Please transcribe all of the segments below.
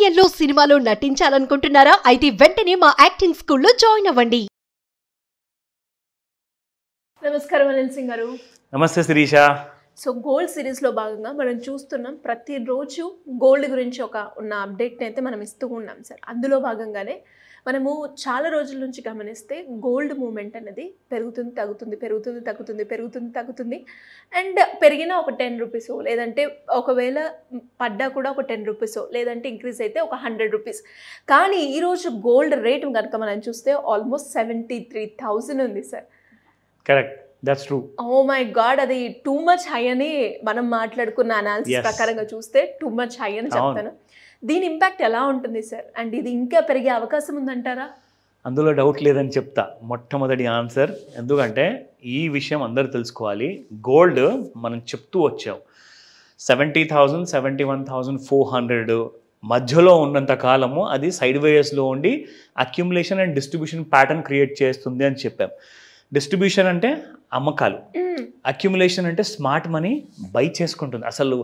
సీరియల్లో సినిమాలో నటించాలనుకుంటున్నారా? అయితే వెంటనే మా యాక్టింగ్ స్కూల్లో జాయిన్ అవ్వండి. నమస్కారం అనిల్ సింగ్ గారు. నమస్తే శిరీష. సో గోల్డ్ సిరీస్లో భాగంగా మనం చూస్తున్నాం, ప్రతిరోజు గోల్డ్ గురించి ఉన్న అప్డేట్ని అయితే మనం ఇస్తూ ఉన్నాం సార్. అందులో భాగంగానే మనము చాలా రోజుల నుంచి గమనిస్తే గోల్డ్ మూమెంట్ అనేది పెరుగుతుంది తగ్గుతుంది, పెరుగుతుంది తగ్గుతుంది, పెరుగుతుంది తగ్గుతుంది. అండ్ పెరిగినా ఒక 10 రూపీస్, లేదంటే ఒకవేళ పడ్డా కూడా ఒక 10 రూపీస్, లేదంటే ఇంక్రీజ్ అయితే ఒక 100 రూపీస్. కానీ ఈరోజు గోల్డ్ రేట్ కనుక మనం చూస్తే ఆల్మోస్ట్ 73,000 ఉంది sir. Correct, that's true. Oh my god, అది టూ మచ్ హై అని మనం మాట్లాడుకున్న అనాలిసిస్ ప్రకారంగా చూస్తే టూ మచ్ హై అని చెప్తాను. దీని ఇంపాక్ట్ ఎలా ఉంటుంది సార్? అండ్ ఇది ఇంకా పెరిగే అవకాశం ఉందంటారా? అందులో డౌట్ లేదని చెప్తా. మొట్టమొదటి ఆన్సర్, ఎందుకంటే ఈ విషయం అందరూ తెలుసుకోవాలి. గోల్డ్ మనం చెప్తూ వచ్చాం 70,000 71,400 మధ్యలో ఉన్నంత కాలము అది సైడ్ వేస్లో ఉండి accumulation and distribution pattern create చేస్తుంది అని చెప్పాం. డిస్ట్రిబ్యూషన్ అంటే అమ్మకాలు, అక్యుములేషన్ అంటే స్మార్ట్ మనీ బై చేసుకుంటుంది. అసలు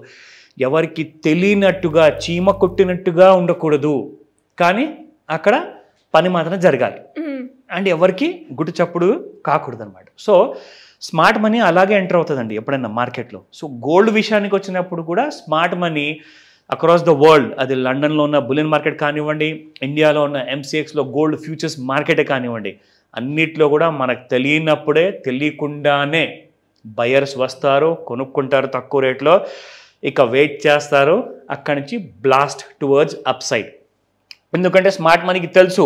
ఎవరికి తెలియనట్టుగా చీమ కొట్టినట్టుగా ఉండకూడదు, కానీ అక్కడ పని మాత్రం జరగాలి. అండ్ ఎవరికి గుట్టు చప్పుడు కాకూడదు అనమాట. సో స్మార్ట్ మనీ అలాగే ఎంటర్ అవుతుందండి ఎప్పుడైనా మార్కెట్లో. సో గోల్డ్ విషయానికి వచ్చినప్పుడు కూడా smart money across the world, అది లండన్లో ఉన్న బులియన్ మార్కెట్ కానివ్వండి, ఇండియాలో ఉన్న MCXలో గోల్డ్ ఫ్యూచర్స్ మార్కెటే కానివ్వండి, అన్నిట్లో కూడా మనకు తెలియకుండానే బయర్స్ వస్తారు, కొనుక్కుంటారు తక్కువ రేట్లో, ఇక వెయిట్ చేస్తారు, అక్కడి నుంచి బ్లాస్ట్ టువర్డ్స్ అప్ సైడ్. ఎందుకంటే స్మార్ట్ మనీకి తెలుసు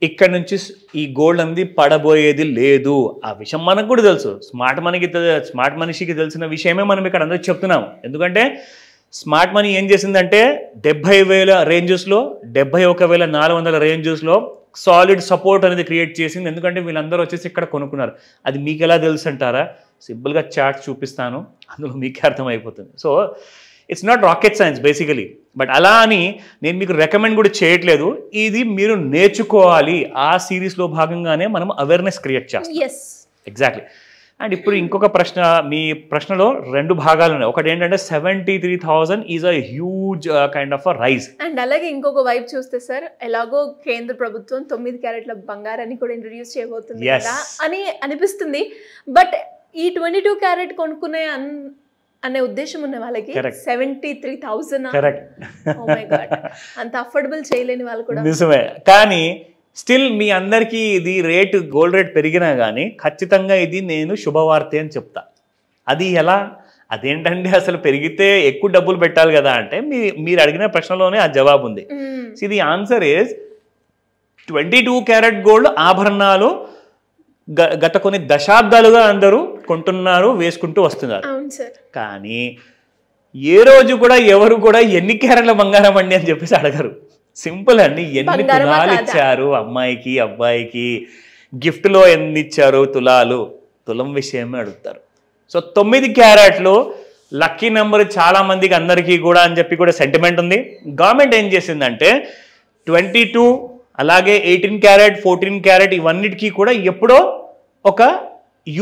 ఇక్కడ నుంచి ఈ గోల్డ్ అనేది పడబోయేది లేదు. ఆ విషయం మనకు కూడా తెలుసు. స్మార్ట్ మనిషికి తెలిసిన విషయమే మనం ఇక్కడ అందరూ చెప్తున్నాం. ఎందుకంటే స్మార్ట్ మనీ ఏం చేసిందంటే 70,000 రేంజెస్లో, 71,400 రేంజెస్లో సాలిడ్ సపోర్ట్ అనేది క్రియేట్ చేసింది. ఎందుకంటే వీళ్ళందరూ వచ్చేసి ఇక్కడ కొనుక్కున్నారు. అది మీకు ఎలా తెలుసు అంటారా? సింపుల్గా చార్ట్ చూపిస్తాను, అందులో మీకే అర్థమైపోతుంది. So it's not rocket science basically. But అలా అని నేను మీకు రికమెండ్ కూడా చేయట్లేదు. ఇది మీరు నేర్చుకోవాలి. ఆ సిరీస్లో భాగంగానే మనం అవేర్నెస్ క్రియేట్ చేస్తాం. ఎగ్జాక్ట్లీ. అండ్ ఇప్పుడు ఇంకొక ప్రశ్న, మీ ప్రశ్నలో 2 భాగాలు ఉన్నాయి. ఒకటి ఏంటంటే 73,000 is a huge kind of a rise. And అలాగే ఇంకొక వైపు చూస్తే సార్, ఎలాగో కేంద్ర ప్రభుత్వం 9 క్యారెట్ల బంగారాన్ని కూడా ఇంట్రడ్యూస్ చేయబోతుంది కదా అని అనిపిస్తుంది. బట్ ఈ 22 క్యారెట్ కొనుక్కునే అనే ఉద్దేశం ఉన్న వాళ్ళకి 73,000 అంత అఫోర్డబుల్ చేయలేని వాళ్ళు కూడా నిజమే. కానీ స్టిల్ మీ అందరికీ ఇది రేటు, గోల్డ్ రేట్ పెరిగినా కానీ ఖచ్చితంగా ఇది నేను శుభవార్త అని చెప్తా. అది ఎలా? అదేంటంటే అసలు పెరిగితే ఎక్కువ డబ్బులు పెట్టాలి కదా అంటే మీరు అడిగిన ప్రశ్నలోనే ఆ జవాబు ఉంది. ఇది ఆన్సర్ ఈజ్ 22 క్యారెట్ గోల్డ్ ఆభరణాలు గత కొన్ని దశాబ్దాలుగా అందరూ కొంటున్నారు, వేసుకుంటూ వస్తున్నారు. కానీ ఏ రోజు కూడా ఎవరు కూడా ఎన్ని క్యారెట్ల బంగారం అండి అని చెప్పేసి అడగరు. సింపుల్ అండి, ఎన్ని తులాలు ఇచ్చారు అమ్మాయికి అబ్బాయికి, గిఫ్ట్లో ఎన్ని ఇచ్చారు తులం విషయమే అడుగుతారు. సో 9 క్యారెట్లు లక్కీ నెంబర్ చాలా మందికి, అందరికీ కూడా అని చెప్పి కూడా సెంటిమెంట్ ఉంది. గవర్నమెంట్ ఏం చేసిందంటే 22 అలాగే 18 క్యారెట్ 14 క్యారెట్ ఇవన్నిటికీ కూడా ఎప్పుడో ఒక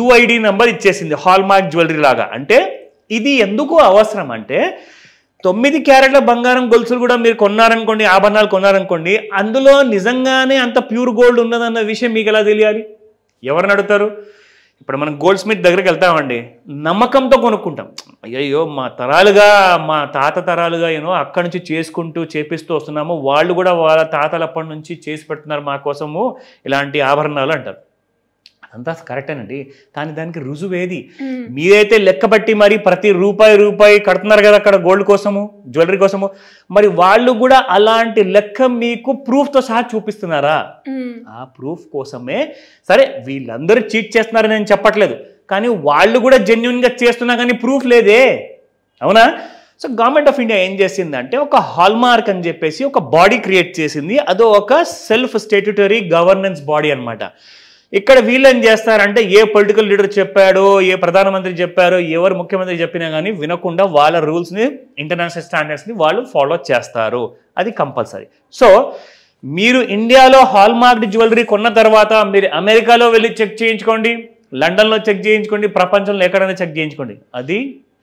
UID నెంబర్ ఇచ్చేసింది, హాల్మార్క్ జ్యువెలరీ లాగా. అంటే ఇది ఎందుకు అవసరం అంటే 9 క్యారెట్ల బంగారం గొలుసులు కూడా మీరు కొన్నారనుకోండి, ఆభరణాలు కొన్నారనుకోండి, అందులో నిజంగానే అంత ప్యూర్ గోల్డ్ ఉన్నదన్న విషయం మీకు ఎలా తెలియాలి? ఎవరిని అడుగుతారు? ఇప్పుడు మనం గోల్డ్ స్మిత్ దగ్గరికి వెళ్తామండి, నమ్మకంతో కొనుక్కుంటాం. అయ్యో మా తాత తరాలుగా అక్కడి నుంచి చేపిస్తూ వస్తున్నాము, వాళ్ళు కూడా వాళ్ళ తాతలప్పటి నుంచి చేసి పెడుతున్నారు మా కోసము ఇలాంటి ఆభరణాలు అంటారు. అదంతా కరెక్టేనండి, కానీ దానికి రుజువు ఏది? మీరైతే లెక్క బట్టి మరి ప్రతి రూపాయి కడుతున్నారు కదా అక్కడ గోల్డ్ కోసము, జ్యువెలరీ కోసము. మరి వాళ్ళు కూడా అలాంటి లెక్క మీకు ప్రూఫ్తో సహా చూపిస్తున్నారా? ఆ ప్రూఫ్ కోసమే, సరే వీళ్ళందరూ చీట్ చేస్తున్నారని నేను చెప్పట్లేదు, కానీ వాళ్ళు కూడా జెన్యున్గా చేస్తున్నా కానీ ప్రూఫ్ లేదే, అవునా? సో గవర్నమెంట్ ఆఫ్ ఇండియా ఏం చేసిందంటే ఒక హాల్మార్క్ అని చెప్పేసి ఒక బాడీ క్రియేట్ చేసింది. అదో ఒక సెల్ఫ్ స్టాట్యూటరీ గవర్నెన్స్ బాడీ అనమాట. ఇక్కడ వీళ్ళు ఏం చేస్తారంటే ఏ పొలిటికల్ లీడర్ చెప్పాడో, ఏ ప్రధానమంత్రి చెప్పారో, ఎవరు ముఖ్యమంత్రి చెప్పినా కానీ వినకుండా వాళ్ళ రూల్స్ని, ఇంటర్నేషనల్ స్టాండర్డ్స్ని వాళ్ళు ఫాలో చేస్తారు. అది కంపల్సరీ. సో మీరు ఇండియాలో హాల్మార్క్డ్ జ్యువెలరీ కొన్న తర్వాత మీరు అమెరికాలో వెళ్ళి చెక్ చేయించుకోండి, లండన్లో చెక్ చేయించుకోండి, ప్రపంచంలో ఎక్కడైనా చెక్ చేయించుకోండి, అది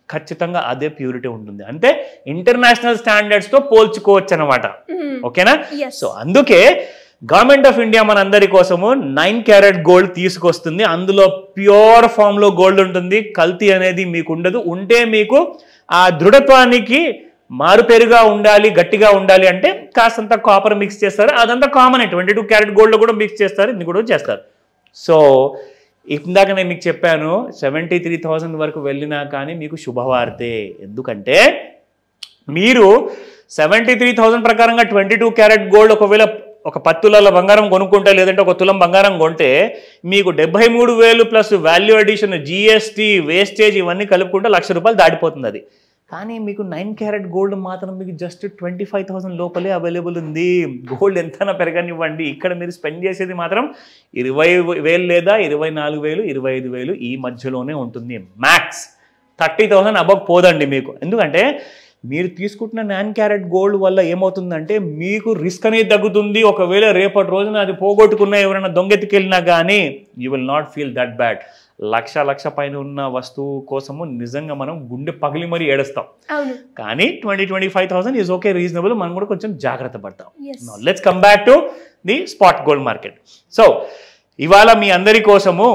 ఖచ్చితంగా అదే ప్యూరిటీ ఉంటుంది. అంటే ఇంటర్నేషనల్ స్టాండర్డ్స్తో పోల్చుకోవచ్చు అనమాట. ఓకేనా? Yes. సో అందుకే గవర్నమెంట్ ఆఫ్ ఇండియా మన అందరి కోసము 9 క్యారెట్ గోల్డ్ తీసుకొస్తుంది. అందులో ప్యూర్ ఫామ్ లో గోల్డ్ ఉంటుంది, కల్తీ అనేది మీకు ఉండదు. ఉంటే మీకు ఆ దృఢత్వానికి మారుపేరుగా ఉండాలి, గట్టిగా ఉండాలి అంటే కాస్తంత కాపర్ మిక్స్ చేస్తారు. అదంతా కామన్. 22 క్యారెట్ గోల్డ్ కూడా మిక్స్ చేస్తారు, ఇది కూడా చేస్తారు. సో ఇందాక నేను మీకు చెప్పాను 73,000 వరకు వెళ్ళినా కానీ మీకు శుభవార్తే. ఎందుకంటే మీరు 73,000 ప్రకారంగా 22 క్యారెట్ గోల్డ్ ఒకవేళ ఒక 10 తులాల బంగారం కొనుక్కుంటే, లేదంటే ఒక తులం బంగారం కొంటే మీకు 73,000 plus value addition, GST, wastage ఇవన్నీ కలుపుకుంటే ₹1,00,000 దాటిపోతుంది అది. కానీ మీకు 9 క్యారెట్ గోల్డ్ మాత్రం మీకు జస్ట్ 25,000 లోపలే అవైలబుల్ ఉంది. గోల్డ్ ఎంతైనా పెరగనివ్వండి, ఇక్కడ మీరు స్పెండ్ చేసేది మాత్రం 20,000 లేదా 24,000, 25,000 ఈ మధ్యలోనే ఉంటుంది. మ్యాక్స్ 30,000 అబవ్ పోదండి మీకు. ఎందుకంటే మీరు తీసుకుంటున్న 9 క్యారెట్ గోల్డ్ వల్ల ఏమవుతుందంటే మీకు రిస్క్ అనేది తగ్గుతుంది. ఒకవేళ రేపటి రోజున అది పోగొట్టుకున్న ఎవరైనా దొంగెత్తుకెళ్ళినా కానీ you will not feel that bad. Lakh పైన ఉన్న వస్తువు కోసము నిజంగా మనం గుండె పగిలి మరీ ఏడుస్తాం. కానీ 20-25,000 ఈజ్ ఓకే, రీజనబుల్. మనం కూడా కొంచెం జాగ్రత్త పడతాం. Let's come back to the spot gold market. So ఇవాళ మీ అందరి కోసము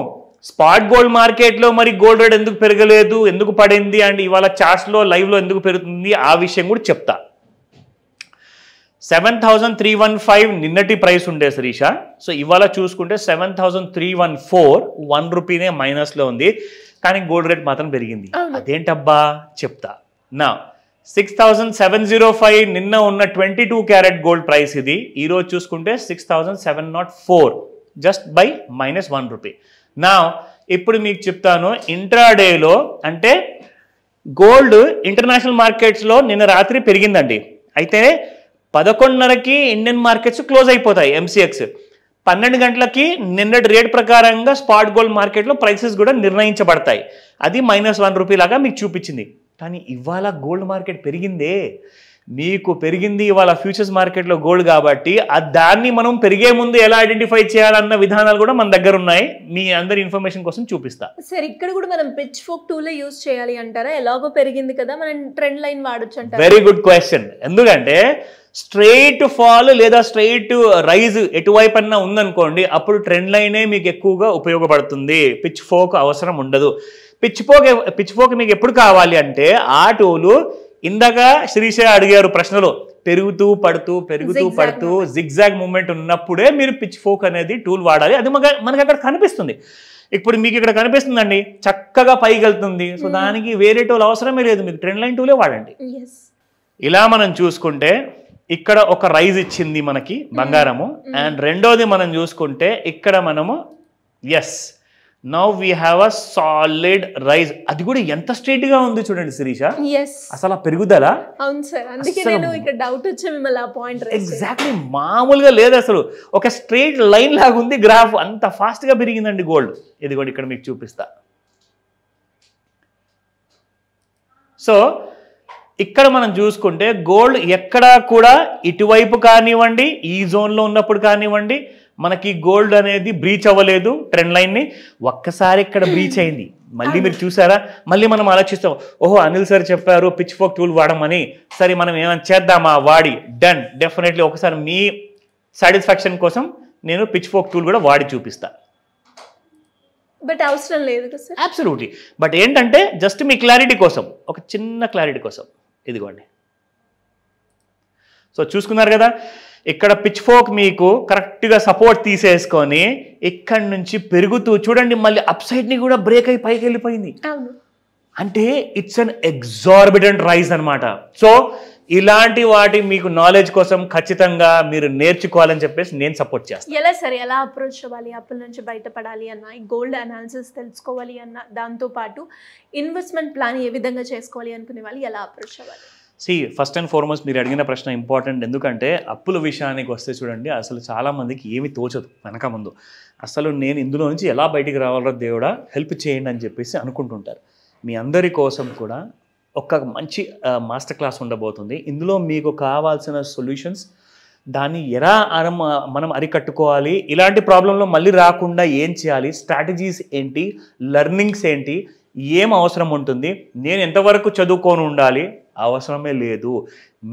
స్పాట్ గోల్డ్ మార్కెట్లో మరి గోల్డ్ రేట్ ఎందుకు పెరగలేదు, ఎందుకు పడింది, అండ్ ఇవాళ చార్ట్స్లో లైవ్లో ఎందుకు పెరుగుతుంది ఆ విషయం కూడా చెప్తా. 7,315 నిన్నటి ప్రైస్ ఉండే శిరీష. సో ఇవాళ చూసుకుంటే 7,314, ₹1 మైనస్లో ఉంది. కానీ గోల్డ్ రేట్ మాత్రం పెరిగింది. అదేంటబ్బా చెప్తా. నా 6,705 నిన్న ఉన్న 22 క్యారెట్ గోల్డ్ ప్రైస్ ఇది. ఈరోజు చూసుకుంటే 6,704, జస్ట్ బై -1 నా. ఇప్పుడు మీకు చెప్తాను ఇంట్రాడేలో అంటే గోల్డ్ ఇంటర్నేషనల్ మార్కెట్స్లో నిన్న రాత్రి పెరిగిందండి. అయితే 11:30కి ఇండియన్ మార్కెట్స్ క్లోజ్ అయిపోతాయి. ఎంసీఎక్స్ 12 గంటలకి నిన్నటి రేట్ ప్రకారంగా స్పాట్ గోల్డ్ మార్కెట్లో ప్రైసెస్ కూడా నిర్ణయించబడతాయి. అది -1 లాగా మీకు చూపించింది. కానీ ఇవాళ గోల్డ్ మార్కెట్ పెరిగిందే, మీకు పెరిగింది ఇవాళ ఫ్యూచర్స్ మార్కెట్లో గోల్డ్. కాబట్టి దాన్ని మనం పెరిగే ముందు ఎలా ఐడెంటిఫై చేయాలన్న విధానాలు కూడా మన దగ్గర ఉన్నాయి. మీ అందరి ఇన్ఫర్మేషన్ కోసం చూపిస్తా. సార్ ఇక్కడ కూడా మనం పిచ్ ఫోక్ టూలే యూజ్ చేయాలి అంటారా? ఎలాగో పెరిగింది కదా, మనం ట్రెండ్ లైన్ వాడొచ్చు అంటారా? Very good question. ఎందుకంటే స్ట్రైట్ ఫాల్ లేదా స్ట్రైట్ రైజ్ ఎటువైపు అన్నా ఉందనుకోండి, అప్పుడు ట్రెండ్ లైనే మీకు ఎక్కువగా ఉపయోగపడుతుంది. పిచ్ ఫోక్ అవసరం ఉండదు. పిచ్ ఫోక్ మీకు ఎప్పుడు కావాలి అంటే ఆ టూలు ఇందాక శిరీష అడిగారు ప్రశ్నలో, పెరుగుతూ పడుతూ జిగ్జాగ్ మూమెంట్ ఉన్నప్పుడే మీరు పిచ్ ఫోక్ అనేది టూల్ వాడాలి. అది మనకి అక్కడ కనిపిస్తుంది. ఇప్పుడు మీకు ఇక్కడ కనిపిస్తుందండి, చక్కగా పైకి వెళ్తుంది. సో దానికి వేరే టూల్ అవసరమే లేదు, మీకు ట్రెండ్ లైన్ టూలే వాడండి. ఇలా మనం చూసుకుంటే ఇక్కడ ఒక రైజ్ ఇచ్చింది మనకి బంగారము. అండ్ రెండోది మనం చూసుకుంటే ఇక్కడ మనము as now we have a solid rise. అది కూడా ఎంత స్ట్రైట్ గా ఉంది చూడండి శిరీష, అసలు పెరుగుదలా. అవును సార్, అందుకే నేను ఇక్కడ డౌట్ వచ్చే మిమ్మల్ని ఆ పాయింట్ ఎగ్జాక్ట్లీ మామూలుగా లేదు, అసలు ఒక స్ట్రైట్ లైన్ లాగా ఉంది గ్రాఫ్. అంత ఫాస్ట్ గా పెరిగిందండి గోల్డ్. ఇది కూడా ఇక్కడ మీకు చూపిస్తా. సో ఇక్కడ మనం చూసుకుంటే గోల్డ్ ఎక్కడా కూడా ఇటువైపు కానివ్వండి, ఈ జోన్లో ఉన్నప్పుడు కానివ్వండి, మనకి గోల్డ్ అనేది బ్రీచ్ అవ్వలేదు ట్రెండ్ లైన్ని. ఒక్కసారి ఇక్కడ బ్రీచ్ అయింది. మళ్ళీ మీరు చూసారా, మళ్ళీ మనం ఆలోచిస్తాం, ఓహో అనిల్ సార్ చెప్పారు పిచ్ ఫోక్ టూల్ వాడమని, సరే మనం ఏమైనా చేద్దామా, వాడి డన్. డెఫినెట్లీ ఒకసారి మీ సాటిస్ఫాక్షన్ కోసం నేను పిచ్ ఫోక్ టూల్ కూడా వాడి చూపిస్తా. బట్ అవసరం లేదు కదా సార్? అబ్సల్యూట్లీ. బట్ ఏంటంటే జస్ట్ మీ క్లారిటీ కోసం, ఒక చిన్న క్లారిటీ కోసం ఇదిగోండి. సో చూసుకున్నారు కదా, ఇక్కడ పిచ్ ఫోక్ మీకు కరెక్ట్గా సపోర్ట్ తీసేసుకొని ఇక్కడి నుంచి పెరుగుతూ చూడండి, మళ్ళీ అప్ సైడ్ని కూడా బ్రేక్ అయి పైకి వెళ్ళిపోయింది. అంటే ఇట్స్ అన్ ఎగ్జార్బిటెంట్ రైజ్ అనమాట. సో ఇలాంటి వాటి మీకు నాలెడ్జ్ కోసం ఖచ్చితంగా మీరు నేర్చుకోవాలని చెప్పేసి నేను సపోర్ట్ చేస్తాను. ఎలా సరే, ఎలా అప్రోచ్ అవ్వాలి, అప్పుల నుంచి బయటపడాలి అన్న, ఈ గోల్డ్ అనాలిసిస్ తెలుసుకోవాలి అన్న, దాంతోపాటు ఇన్వెస్ట్మెంట్ ప్లాన్ ఏ విధంగా చేసుకోవాలి అనుకునే వాళ్ళు ఎలా అప్రోచ్ అవ్వాలి? ఫస్ట్ అండ్ ఫార్మోస్ట్ మీరు అడిగిన ప్రశ్న ఇంపార్టెంట్. ఎందుకంటే అప్పుల విషయానికి వస్తే చూడండి, అసలు చాలామందికి ఏమి తోచదు వెనక ముందు. అసలు నేను ఇందులో నుంచి ఎలా బయటికి రావాలో దేవుడా హెల్ప్ చేయండి అని చెప్పేసి అనుకుంటుంటారు. మీ అందరి కోసం కూడా ఒక మంచి మాస్టర్ క్లాస్ ఉండబోతుంది. ఇందులో మీకు కావాల్సిన సొల్యూషన్స్, దాన్ని ఎలా మనం అరికట్టుకోవాలి, ఇలాంటి ప్రాబ్లంలో మళ్ళీ రాకుండా ఏం చేయాలి, స్ట్రాటజీస్ ఏంటి, లెర్నింగ్స్ ఏంటి, ఏం అవసరం ఉంటుంది, నేను ఎంతవరకు చదువుకొని ఉండాలి, అవసరమే లేదు.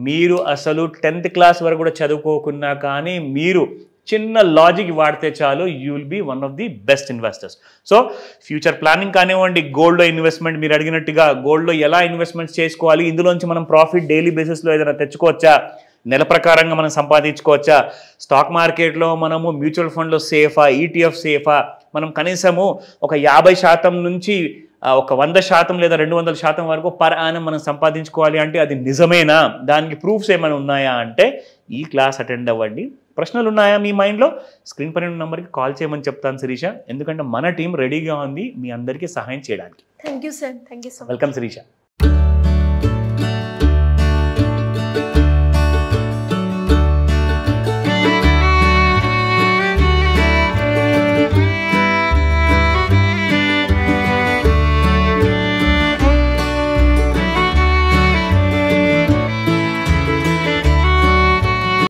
మీరు అసలు 10th క్లాస్ వరకు కూడా చదువుకోకున్నా కానీ మీరు చిన్న లాజిక్ వాడితే చాలు, you will be one of the best investors. So future planning కానివ్వండి, గోల్డ్లో ఇన్వెస్ట్మెంట్ మీరు అడిగినట్టుగా గోల్డ్లో ఎలా ఇన్వెస్ట్మెంట్స్ చేసుకోవాలి, ఇందులోంచి మనం ప్రాఫిట్ డైలీ బేసిస్లో ఏదైనా తెచ్చుకోవచ్చా, నెల ప్రకారంగా మనం సంపాదించుకోవచ్చా, స్టాక్ మార్కెట్లో మనము మ్యూచువల్ ఫండ్లో సేఫా, ఈటీఎఫ్ సేఫా, మనం కనీసము ఒక 50% నుంచి ఒక 100% లేదా 200% వరకు పర్ యానం మనం సంపాదించుకోవాలి అంటే అది నిజమేనా, దానికి ప్రూఫ్స్ ఏమైనా ఉన్నాయా అంటే ఈ క్లాస్ అటెండ్ అవ్వండి. ప్రశ్నలు ఉన్నాయా మీ మైండ్లో, స్క్రీన్ పైన ఉన్న నెంబర్కి కాల్ చేయమని చెప్తాను శిరీష, ఎందుకంటే మన టీం రెడీగా ఉంది మీ అందరికీ సహాయం చేయడానికి. Thank you sir, thank you so much. Welcome Sirisha.